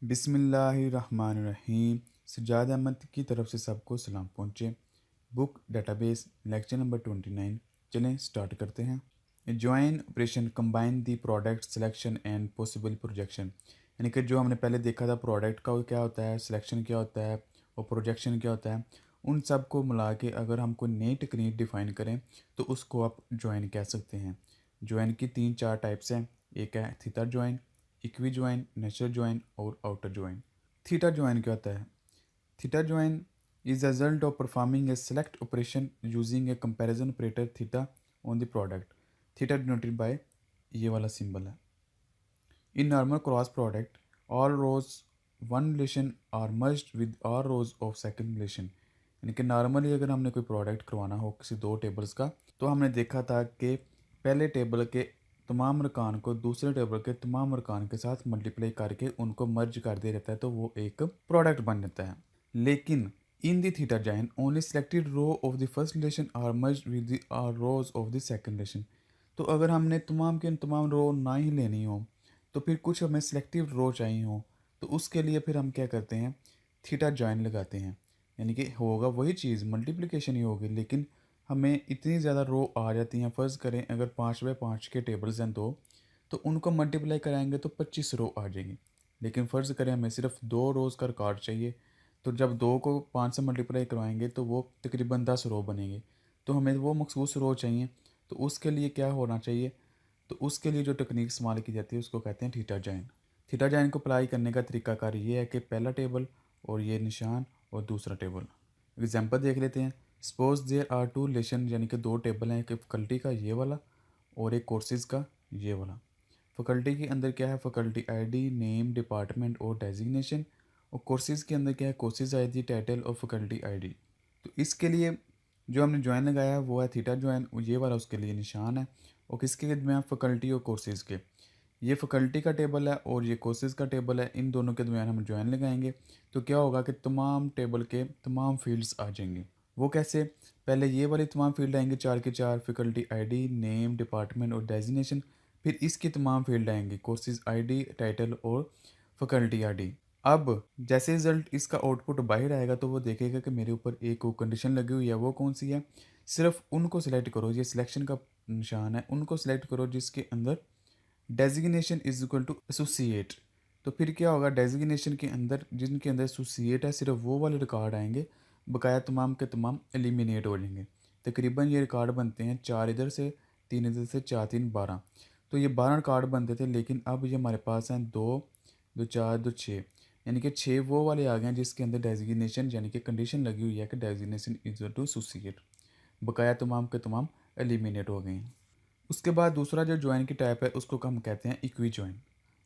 बिस्मिल्लाहिर्रहमानिर्रहीम। सज्जाद अहमद की तरफ से सबको सलाम पहुँचे। Book database lecture number 29। चलें स्टार्ट करते हैं। Join operation combine the product selection and possible projection. यानी कि जो हमने पहले देखा था प्रोडक्ट का वो क्या होता है, सिलेक्शन क्या होता है और प्रोजेक्शन क्या होता है, उन सब को मिला के अगर हम कोई नई टेक्निक डिफ़ाइन करें तो उसको आप जॉइन कह सकते हैं। जॉइन की 3-4 टाइप्स हैं। एक है theta join, equi join, natural join और आउटर ज्वाइन। थीटा ज्वाइन क्या होता है? Theta join is the result of performing a select operation using a comparison operator theta on the product. Theta denoted by ये वाला symbol है। In normal cross product all rows one relation are merged with all rows of second relation. यानी कि normally अगर हमने कोई product करवाना हो किसी दो टेबल्स का, तो हमने देखा था कि पहले टेबल के तमाम अरकान को दूसरे टेबल के तमाम अरकान के साथ मल्टीप्लाई करके उनको मर्ज कर दिया जाता है तो वो एक प्रोडक्ट बन जाता है। लेकिन in the theta join only selected row of the first relation are merged with the rows of the second relation. तो अगर हमने तमाम के तमाम रो ना ही लेनी हो तो फिर कुछ हमें सिलेक्टिव रो चाहिए हो, तो उसके लिए फिर हम क्या करते हैं, थीटा जॉइन लगाते हैं। यानी कि होगा वही चीज़, मल्टीप्लिकेशन ही होगी, लेकिन हमें इतनी ज़्यादा रो आ जाती हैं। फ़र्ज़ करें अगर 5 बाय 5 के टेबल्स हैं दो, तो उनको मल्टीप्लाई कराएंगे तो 25 रो आ जाएंगी। लेकिन फ़र्ज़ करें हमें सिर्फ 2 रोज़ का रिकॉर्ड चाहिए, तो जब 2 को 5 से मल्टीप्लाई करवाएंगे तो वो तकरीबन 10 रो बनेंगे। तो हमें वो मखसूस रो चाहिए, तो उसके लिए क्या होना चाहिए, तो उसके लिए जो टेक्निक इस्तेमाल की जाती है उसको कहते हैं थीटा जॉइन। थीटा जॉइन को अप्लाई करने का तरीकाकार ये है कि पहला टेबल और ये निशान और दूसरा टेबल। एग्जांपल देख लेते हैं। Suppose there are two relation, यानी कि दो टेबल हैं, एक फैकल्टी का ये वाला और एक कोर्सेज का ये वाला। फैकल्टी के अंदर क्या है, फैकल्टी आईडी, नेम, डिपार्टमेंट और डेजिग्नेशन। और कोर्सेज के अंदर क्या है, कोर्सेज आईडी, टाइटल और फैकल्टी आईडी। तो इसके लिए जो हमने ज्वाइन लगाया है वो है थीटा ज्वाइन, ये वाला उसके लिए निशान है। और किसके दरमियान, फैकल्टी और कोर्सेज के। ये फैकल्टी का टेबल है और ये कोर्सेज का टेबल है, इन दोनों के दरमियान हम ज्वाइन लगाएंगे। तो क्या होगा कि तमाम टेबल के तमाम फील्ड्स आ जाएंगे। वो कैसे, पहले ये वाली तमाम फील्ड आएंगे 4 के 4, फैकल्टी आईडी, नेम, डिपार्टमेंट और डेजिग्नेशन। फिर इसकी तमाम फील्ड आएंगी, कोर्सेज आईडी, टाइटल और फैकल्टी आईडी। अब जैसे रिजल्ट इसका आउटपुट बाहर आएगा तो वो देखेगा कि मेरे ऊपर एक कंडीशन लगी हुई है, वो कौन सी है, सिर्फ उनको सिलेक्ट करो, ये सिलेक्शन का निशान है, उनको सिलेक्ट करो जिसके अंदर designation is equal to associate. तो फिर क्या होगा, डेजिग्नेशन के अंदर जिनके अंदर एसोसिएट है सिर्फ वो वाले रिकॉर्ड आएंगे, बकाया तमाम के तमाम एलिमिनेट हो जाएंगे। तकरीबन ये रिकॉर्ड बनते हैं 4 इधर से, 3 इधर से, 4 3 12। तो ये 12 रिकॉर्ड बनते थे, लेकिन अब ये हमारे पास हैं 2 2 4 2 6, यानी कि 6 वो वाले आ गए हैं जिसके अंदर डेजिग्नेशन यानी कि कंडीशन लगी हुई है कि डेजिग्नेशन इज टू एसोसिएट, बकाया तमाम के तमाम एलिमिनेट हो गए हैं। उसके बाद दूसरा जो ज्वाइन की टाइप है उसको हम कहते हैं equi join.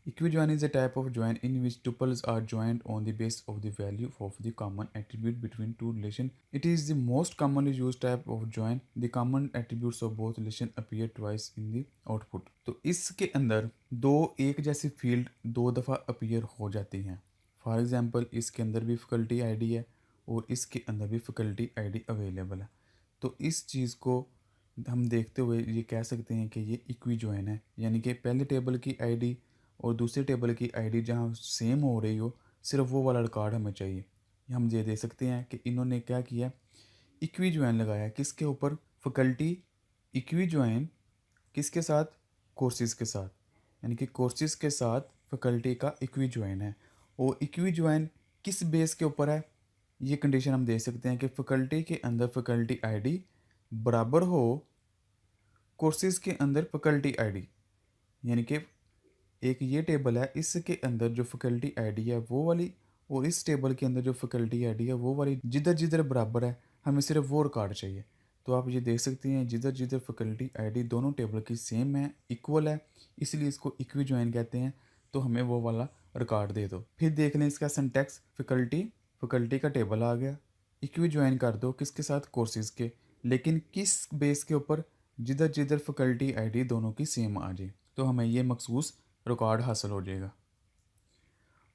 Equi join is a type of join in which tuples are joined on the base of the value of the common attribute between two relation. It is the most commonly used type of join. The common attributes of both relation appear twice in the output. तो इसके अंदर दो एक जैसी field 2 दफ़ा appear हो जाती हैं। फॉर एग्जांपल इसके अंदर भी फैकल्टी आईडी है और इसके अंदर भी फैकल्टी आईडी अवेलेबल है। तो इस चीज़ को हम देखते हुए ये कह सकते हैं कि ये इक्वी ज्वाइन है, यानी कि पहले टेबल की आईडी और दूसरे टेबल की आईडी जहाँ सेम हो रही हो, सिर्फ वो वाला रिकॉर्ड हमें चाहिए। हम ये दे सकते हैं कि इन्होंने क्या किया, इक्वी ज्वाइन लगाया किसके ऊपर, फैकल्टी इक्वी ज्वाइन किसके साथ, कोर्सेज के साथ। यानी कि कोर्सेज के साथ फैकल्टी का इक्वी ज्वाइन है। और इक्वी ज्वाइन किस बेस के ऊपर है, ये कंडीशन हम दे सकते हैं कि फैकल्टी के अंदर फैकल्टी आईडी बराबर हो कोर्सेज के अंदर फैकल्टी आईडी। यानी कि एक ये टेबल है, इसके अंदर जो फैकल्टी आईडी है वो वाली और इस टेबल के अंदर जो फैकल्टी आईडी है वो वाली जिधर जिधर बराबर है, हमें सिर्फ वो रिकॉर्ड चाहिए। तो आप ये देख सकते हैं जिधर जिधर फैकल्टी आईडी दोनों टेबल की सेम है, इक्वल है, इसलिए इसको इक्वी ज्वाइन कहते हैं। तो हमें वो वाला रिकॉर्ड दे दो। फिर देख लें इसका सिंटैक्स, फैकल्टी फैकल्टी का टेबल आ गया, इक्वी ज्वाइन कर दो किसके साथ, कोर्सेज के, लेकिन किस बेस के ऊपर, जिधर जिधर फैकल्टी आईडी दोनों की सेम आ जाए, तो हमें ये मखसूस रिकॉर्ड हासिल हो जाएगा।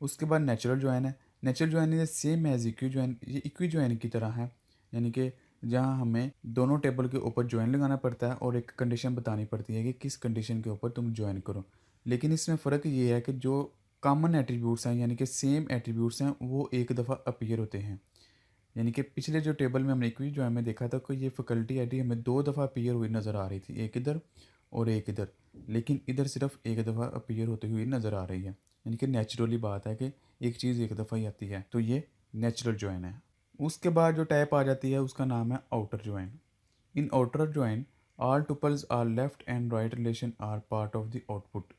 उसके बाद नेचुरल ज्वाइन है। Natural join is same as equi join, ये इक्वी ज्वाइन की तरह है, यानी कि जहाँ हमें दोनों टेबल के ऊपर ज्वाइन लगाना पड़ता है और एक कंडीशन बतानी पड़ती है कि किस कंडीशन के ऊपर तुम ज्वाइन करो। लेकिन इसमें फ़र्क ये है कि जो कॉमन एट्रीब्यूट्स हैं यानी कि सेम एट्रीब्यूट्स हैं वो एक दफ़ा अपीयर होते हैं। यानी कि पिछले जो टेबल में हमने इक्वी जो हमें देखा था कि ये फैकल्टी आईडी हमें 2 दफ़ा अपीयर हुई नज़र आ रही थी, एक इधर और एक इधर, लेकिन इधर सिर्फ एक दफ़ा अपीयर होती हुई नज़र आ रही है। यानी कि नेचुरली बात है कि एक चीज़ एक दफ़ा ही आती है, तो ये नेचुरल जॉइन है। उसके बाद जो टाइप आ जाती है उसका नाम है outer join. In outer join all tuples are left and right relation are part of the output.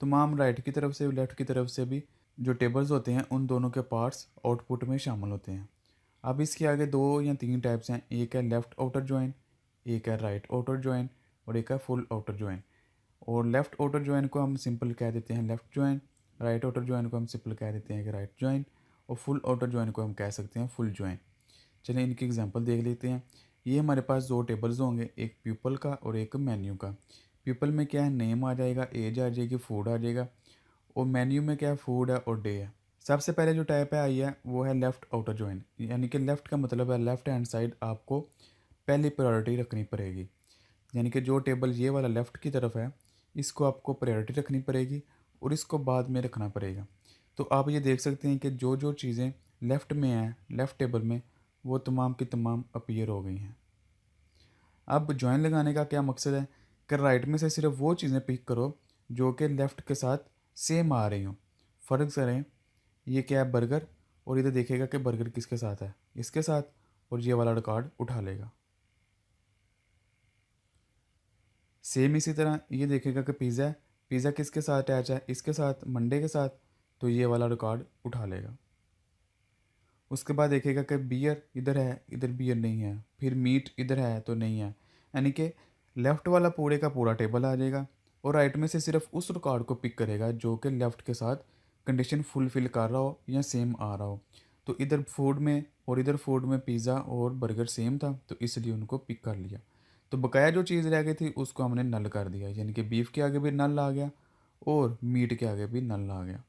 तमाम राइट की तरफ से लेफ्ट की तरफ से भी जो टेबल्स होते हैं उन दोनों के पार्ट्स आउटपुट में शामिल होते हैं। अब इसके आगे 2 या 3 टाइप्स हैं, एक है लेफ़्ट आउटर जॉइन, एक है राइट आउटर जॉइन और एक है फुल आउटर जॉइन। और लेफ़्ट आउटर जॉइन को हम सिंपल कह देते हैं left join, right outer join को हम सिंपल कह देते हैं कि राइट जॉइन और फुल आउटर जॉइन को हम कह सकते हैं फुल जॉइन। चलिए इनकी एग्जांपल देख लेते हैं। ये हमारे पास 2 टेबल्स होंगे, एक पीपल का और एक मेन्यू का। पीपल में क्या है, नेम आ जाएगा, एज आ जाएगी, फूड आ जाएगा, और मेन्यू में क्या है, फूड है और डे है। सबसे पहले जो टाइप है आई है वो है लेफ़्ट आउटर जॉइन, यानी कि लेफ़्ट का मतलब है लेफ़्ट हैंड साइड आपको पहली प्रायोरिटी रखनी पड़ेगी। यानी कि जो टेबल ये वाला लेफ़्ट की तरफ है इसको आपको प्रायोरिटी रखनी पड़ेगी और इसको बाद में रखना पड़ेगा। तो आप ये देख सकते हैं कि जो जो चीज़ें लेफ़्ट में हैं लेफ़्ट टेबल में वो तमाम की तमाम अपीयर हो गई हैं। अब जॉइन लगाने का क्या मकसद है कि राइट में से सिर्फ वो चीज़ें पिक करो जो कि लेफ़्ट के साथ सेम आ रही हों। फ़र्ज़ करें ये क्या है, बर्गर, और इधर देखेगा कि बर्गर किसके साथ है, इसके साथ, और ये वाला रिकॉर्ड उठा लेगा। सेम इसी तरह ये देखेगा कि पिज़्ज़ा है, पिज़्ज़ा किसके साथ अटैच है, इसके साथ, मंडे के साथ, तो ये वाला रिकॉर्ड उठा लेगा। उसके बाद देखेगा कि बियर इधर है, इधर बियर नहीं है, फिर मीट इधर है तो नहीं है, यानी कि लेफ़्ट वाला पूरे का पूरा टेबल आ जाएगा और राइट में से सिर्फ उस रिकॉर्ड को पिक करेगा जो कि लेफ़्ट के साथ कंडीशन फुलफ़िल कर रहा हो या सेम आ रहा हो। तो इधर फूड में और इधर फूड में पिज़्ज़ा और बर्गर सेम था तो इसलिए उनको पिक कर लिया। तो बकाया जो चीज़ रह गई थी उसको हमने नल कर दिया, यानी कि बीफ के आगे भी नल आ गया और मीट के आगे भी नल आ गया।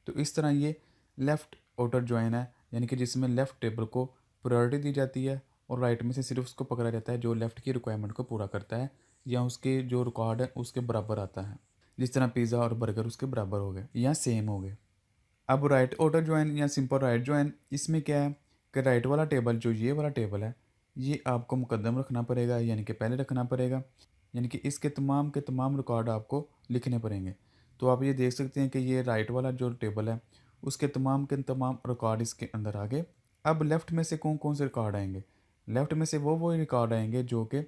तो इस तरह ये लेफ़्ट आउटर जॉइन है, यानी कि जिसमें लेफ़्ट टेबल को प्रायोरिटी दी जाती है और राइट में से सिर्फ उसको पकड़ा जाता है जो लेफ़्ट की रिक्वायरमेंट को पूरा करता है या उसके जो रिकॉर्ड है उसके बराबर आता है। जिस तरह पिज़्ज़ा और बर्गर उसके बराबर हो गए या सेम हो गए। अब राइट आउटर जॉइन या सिंपल राइट जॉइन, इसमें क्या है कि राइट वाला टेबल जो ये वाला टेबल है ये आपको मुकद्दम रखना पड़ेगा, यानी कि पहले रखना पड़ेगा, यानी कि इसके तमाम के तमाम रिकॉर्ड आपको लिखने पड़ेंगे। तो आप ये देख सकते हैं कि ये राइट वाला जो टेबल है उसके तमाम के तमाम रिकॉर्ड इसके अंदर आ गए। अब लेफ़्ट में से कौन कौन से रिकॉर्ड आएंगे, लेफ़्ट में से वो रिकॉर्ड आएंगे जो कि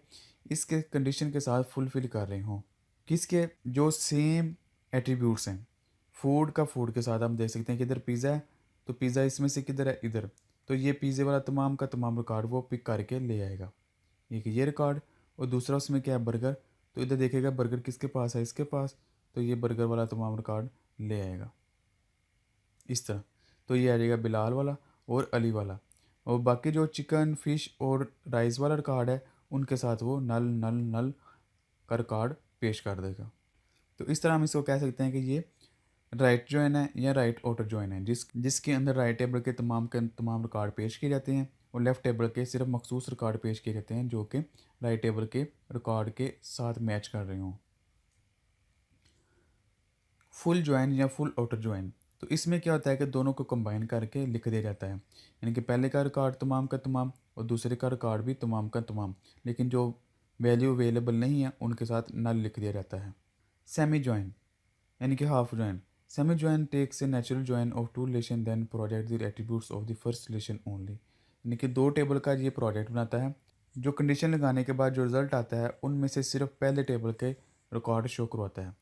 इसके कंडीशन के साथ फुलफ़िल कर रहे हों, किसके, जो सेम एट्रीब्यूट्स हैं। फूड का फूड के साथ हम देख सकते हैं कि इधर पिज़्ज़ा है तो पिज़्ज़ा इसमें से किधर है, इधर, तो ये पिज़्ज़े वाला तमाम का तमाम रिकॉर्ड वो पिक करके ले आएगा, एक ये रिकॉर्ड। और दूसरा उसमें क्या है, बर्गर, तो इधर देखेगा बर्गर किसके पास है, इसके पास, तो ये बर्गर वाला तमाम रिकॉर्ड ले आएगा इस तरह। तो ये आ जाएगा बिलाल वाला और अली वाला, और बाकी जो चिकन फिश और राइस वाला रिकॉर्ड है उनके साथ वो नल नल नल का रिकॉर्ड पेश कर देगा। तो इस तरह हम इसको कह सकते हैं कि ये राइट जॉइन है या राइट आउटर जॉइन है जिसके अंदर राइट टेबल के तमाम रिकॉर्ड पेश किए जाते हैं और लेफ़्ट टेबल के सिर्फ मखसूस रिकॉर्ड पेश किए जाते हैं जो कि राइट टेबल के रिकॉर्ड के साथ मैच कर रहे हों। फुल जॉइन या फुल आउटर जॉइन, तो इसमें क्या होता है कि दोनों को कंबाइन करके लिख दिया जाता है, यानी कि पहले का रिकॉर्ड तमाम का तमाम और दूसरे का रिकॉर्ड भी तमाम का तमाम, लेकिन जो वैल्यू अवेलेबल नहीं है उनके साथ नल लिख दिया जाता है। सेमी जॉइन यानी कि half join, semi join takes a natural join of two relation then project the attributes of the first relation only, यानी कि 2 टेबल का ये प्रोजेक्ट बनाता है। जो कंडीशन लगाने के बाद जो रिज़ल्ट आता है उनमें से सिर्फ पहले टेबल के रिकॉर्ड शो करवाता है।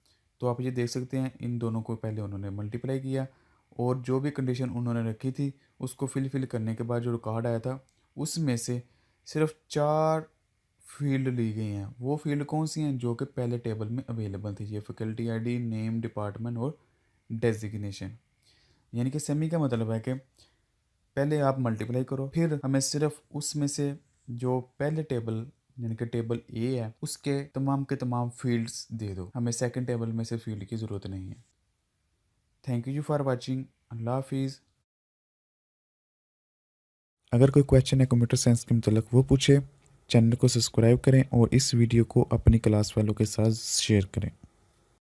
तो आप ये देख सकते हैं इन दोनों को पहले उन्होंने मल्टीप्लाई किया और जो भी कंडीशन उन्होंने रखी थी उसको फिल करने के बाद जो रिकॉर्ड आया था उसमें से सिर्फ 4 फील्ड ली गई हैं। वो फील्ड कौन सी हैं, जो कि पहले टेबल में अवेलेबल थी, ये फैकल्टी आईडी, नेम, डिपार्टमेंट और डेजिग्नेशन। यानी कि सेमी का मतलब है कि पहले आप मल्टीप्लाई करो फिर हमें सिर्फ उसमें से जो पहले टेबल यानी कि टेबल ए है उसके तमाम के तमाम फील्ड्स दे दो, हमें सेकंड टेबल में से फील्ड की ज़रूरत नहीं है। Thank you for watching. Allah हाफिज़। अगर कोई क्वेश्चन है कंप्यूटर साइंस के मतलब वो पूछे, चैनल को सब्सक्राइब करें और इस वीडियो को अपनी क्लास वालों के साथ शेयर करें।